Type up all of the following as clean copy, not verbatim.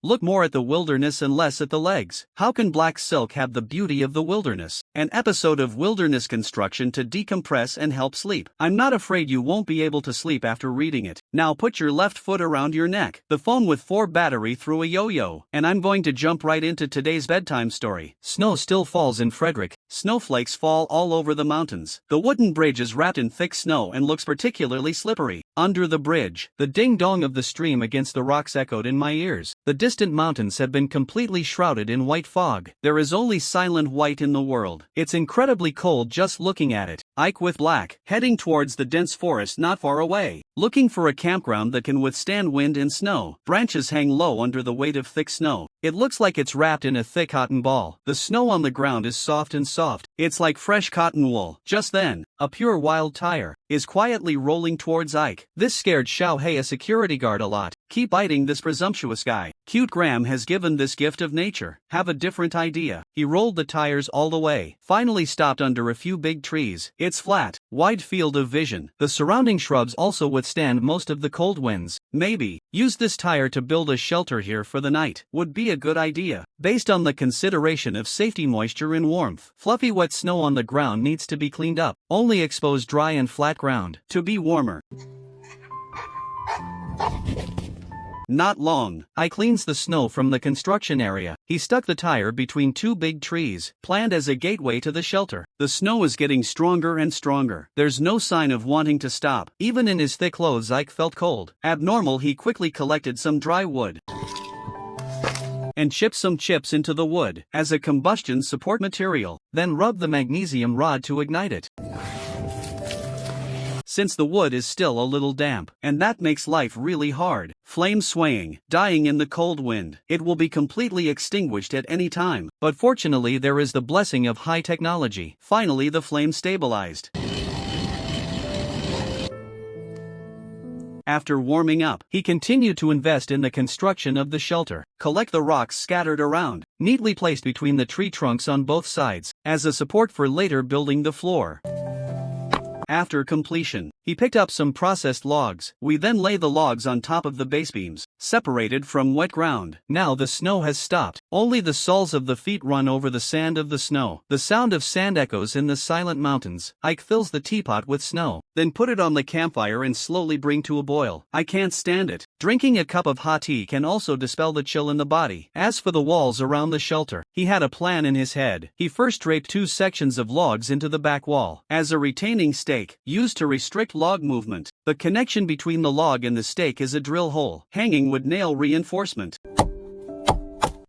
Look more at the wilderness and less at the legs. How can black silk have the beauty of the wilderness? An episode of wilderness construction to decompress and help sleep. I'm not afraid you won't be able to sleep after reading it. Now put your left foot around your neck. The phone with 4 battery through a yo-yo. And I'm going to jump right into today's bedtime story. Snow still falls in Frederick. Snowflakes fall all over the mountains. The wooden bridge is wrapped in thick snow and looks particularly slippery. Under the bridge, the ding-dong of the stream against the rocks echoed in my ears. The distant mountains have been completely shrouded in white fog. There is only silent white in the world. It's incredibly cold just looking at it. Ike with Black, heading towards the dense forest not far away, looking for a campground that can withstand wind and snow. Branches hang low under the weight of thick snow. It looks like it's wrapped in a thick cotton ball. The snow on the ground is soft and soft. It's like fresh cotton wool. Just then, a pure wild tire is quietly rolling towards Ike. This scared Xiao Hei, a security guard, a lot. Keep biting this presumptuous guy. Cute Graham has given this gift of nature. Have a different idea. He rolled the tires all the way. Finally stopped under a few big trees. It's flat, wide field of vision. The surrounding shrubs also withstand most of the cold winds. Maybe, use this tire to build a shelter here for the night. Would be a good idea. Based on the consideration of safety, moisture and warmth. Fluffy wet snow on the ground needs to be cleaned up. Only expose dry and flat ground. To be warmer. Not long, I cleans the snow from the construction area. He stuck the tire between 2 big trees, planned as a gateway to the shelter. The snow is getting stronger and stronger. There's no sign of wanting to stop. Even in his thick clothes, Ike felt cold. Abnormal. He quickly collected some dry wood and chipped some chips into the wood as a combustion support material, then rubbed the magnesium rod to ignite it. Since the wood is still a little damp, and that makes life really hard. Flame swaying, dying in the cold wind. It will be completely extinguished at any time, but fortunately there is the blessing of high technology. Finally the flame stabilized. After warming up, he continued to invest in the construction of the shelter. Collect the rocks scattered around, neatly placed between the tree trunks on both sides, as a support for later building the floor. After completion, he picked up some processed logs. We then lay the logs on top of the base beams, separated from wet ground. Now the snow has stopped. Only the soles of the feet run over the sand of the snow. The sound of sand echoes in the silent mountains. Ike fills the teapot with snow, then put it on the campfire and slowly bring to a boil. I can't stand it. Drinking a cup of hot tea can also dispel the chill in the body. As for the walls around the shelter, he had a plan in his head. He first draped 2 sections of logs into the back wall, as a retaining stake, used to restrict log movement. The connection between the log and the stake is a drill hole. Hanging would nail reinforcement.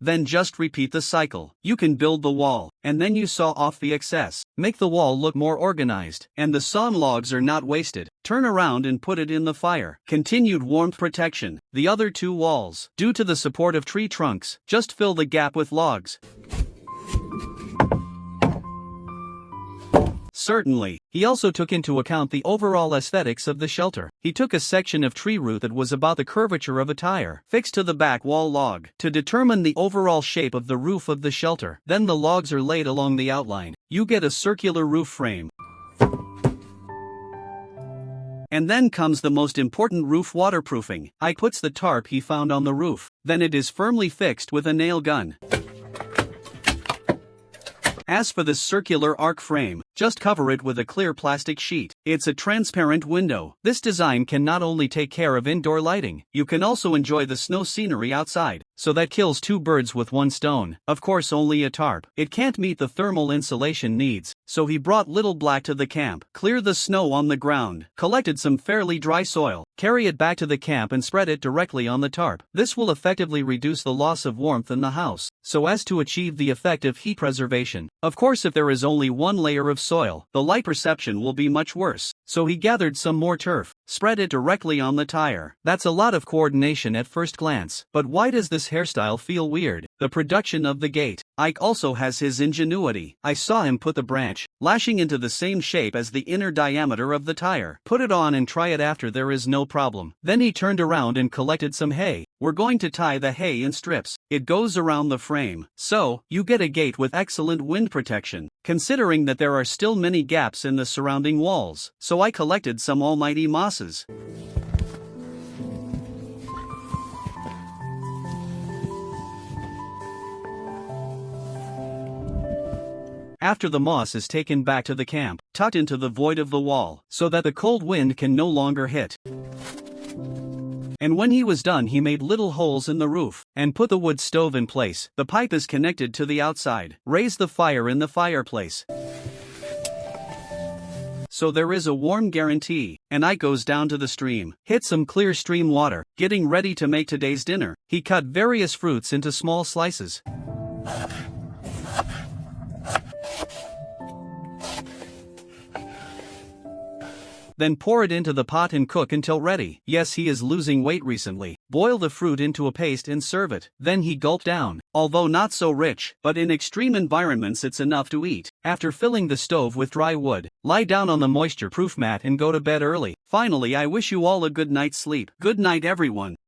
Then just repeat the cycle. You can build the wall, and then you saw off the excess. Make the wall look more organized, and the sawn logs are not wasted. Turn around and put it in the fire. Continued warmth protection. The other 2 walls, due to the support of tree trunks, just fill the gap with logs. Certainly, he also took into account the overall aesthetics of the shelter. He took a section of tree root that was about the curvature of a tire, fixed to the back wall log, to determine the overall shape of the roof of the shelter. Then the logs are laid along the outline. You get a circular roof frame. And then comes the most important roof waterproofing. Ike puts the tarp he found on the roof. Then it is firmly fixed with a nail gun. As for this circular arc frame, just cover it with a clear plastic sheet. It's a transparent window. This design can not only take care of indoor lighting, you can also enjoy the snow scenery outside. So that kills 2 birds with 1 stone. Of course only a tarp. It can't meet the thermal insulation needs, so he brought Little Black to the camp. Clear the snow on the ground. Collected some fairly dry soil. Carry it back to the camp and spread it directly on the tarp. This will effectively reduce the loss of warmth in the house, so as to achieve the effect of heat preservation. Of course, if there is only 1 layer of soil, the light perception will be much worse. So he gathered some more turf, spread it directly on the tire. That's a lot of coordination at first glance. But why does this hairstyle feel weird? The production of the gate. Ike also has his ingenuity. I saw him put the branch, lashing into the same shape as the inner diameter of the tire. Put it on and try it after, there is no problem. Then he turned around and collected some hay. We're going to tie the hay in strips. It goes around the frame. So, you get a gate with excellent wind protection, considering that there are still many gaps in the surrounding walls. So I collected some almighty mosses. After the moss is taken back to the camp, tucked into the void of the wall, so that the cold wind can no longer hit. And when he was done, he made little holes in the roof, and put the wood stove in place. The pipe is connected to the outside. Raise the fire in the fireplace, so there is a warm guarantee. And Ike goes down to the stream, hit some clear stream water, getting ready to make today's dinner. He cut various fruits into small slices, then pour it into the pot and cook until ready. Yes, he is losing weight recently. Boil the fruit into a paste and serve it. Then he gulped down. Although not so rich, but in extreme environments it's enough to eat. After filling the stove with dry wood, lie down on the moisture-proof mat and go to bed early. Finally, I wish you all a good night's sleep. Good night, everyone.